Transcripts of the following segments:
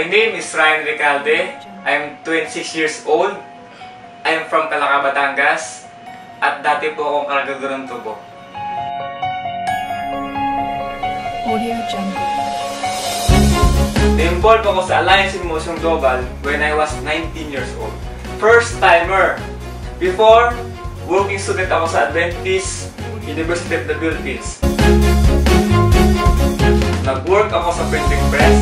My name is Ryan Recalde. I'm 26 years old. I'm from Calaca, Batangas. At dati po akong kargadurang tubo. Na-involve ako sa Alliance in Motion Global when I was 19 years old. First timer! Before, working student ako sa Adventist University of the Philippines. Nag-work ako sa printing press.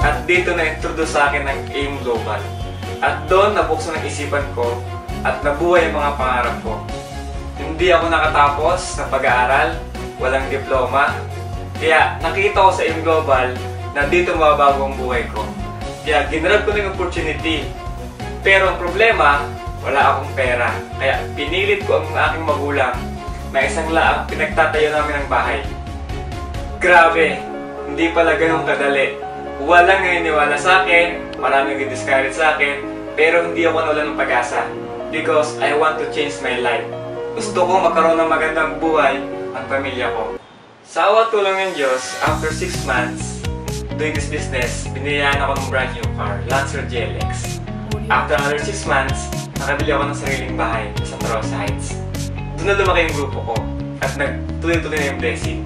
At dito na-introduce sa akin ng AIM Global. At doon nabuksan ang isipan ko at nabuhay ang mga pangarap ko. Hindi ako nakatapos sa pag-aaral, walang diploma. Kaya nakita ko sa AIM Global na dito mababago ang buhay ko. Kaya ginrab ko ng opportunity. Pero ang problema, wala akong pera. Kaya pinilit ko ang aking magulang na isang laang pinagtatayo namin ng bahay. Grabe, hindi pala ganun kadali. Walang naniniwala sa akin, maraming nag-discourage sa akin, pero hindi ako nawala ng pag-asa. Because I want to change my life. Gusto ko magkaroon ng magandang buhay ang pamilya ko. Sa awa tulong ng Diyos, after 6 months doing this business, biniyaan ako ng brand new car, Lancer GLX. After another 6 months, nakabili ako ng sariling bahay sa Taros Heights. Doon na lumaki yung grupo ko at nagtuloy-tuloy na yung blessing.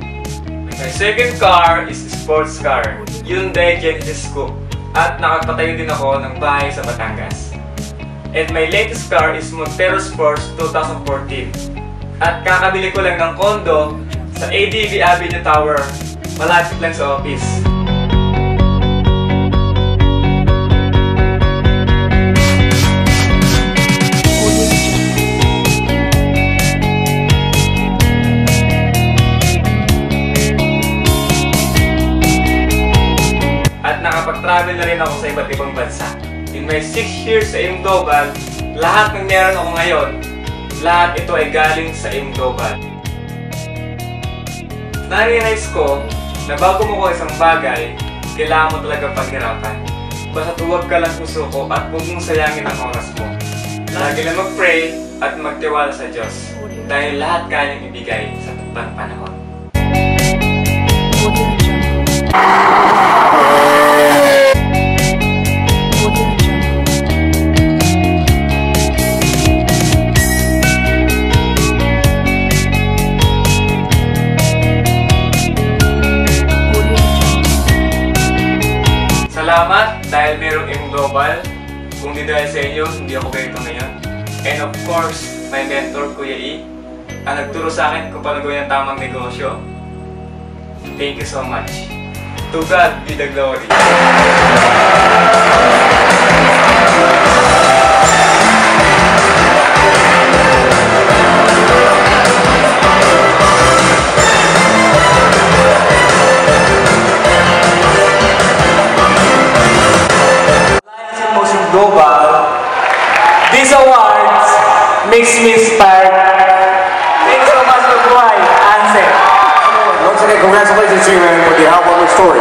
My second car is a sports car, Hyundai Genesis Coupe. At nakapatayo din ako ng bahay sa Batangas. And my latest car is Montero Sports 2014. At kakabili ko lang ng condo sa ADV Avenue Tower, malapit lang sa office. At nakapag-travel na rin ako sa iba't ibang bansa. In my 6 years sa AIM Global, lahat ng meron ako ngayon, lahat ito ay galing sa AIM Global. Na-realize ko na bago mo ko isang bagay, kailangan mo talaga paghirapan. Basta huwag ka lang susuko at huwag mong sayangin ang oras mo. Lagi lang mag-pray at magtiwala sa Diyos dahil lahat kanyang ibigay sa taktang panahon. Salamat dahil mayroong AIM Global. Kung di dahil sa inyo, hindi ako ganito ngayon. And of course, my mentor, Kuya E, ang nagturo sa akin kung paano gawin ang tamang negosyo. Thank you so much. To God be the glory. Global, these awards makes me inspired. Thank you so much for the wife, Ansel. Once again, congratulations to you, man, for the album story.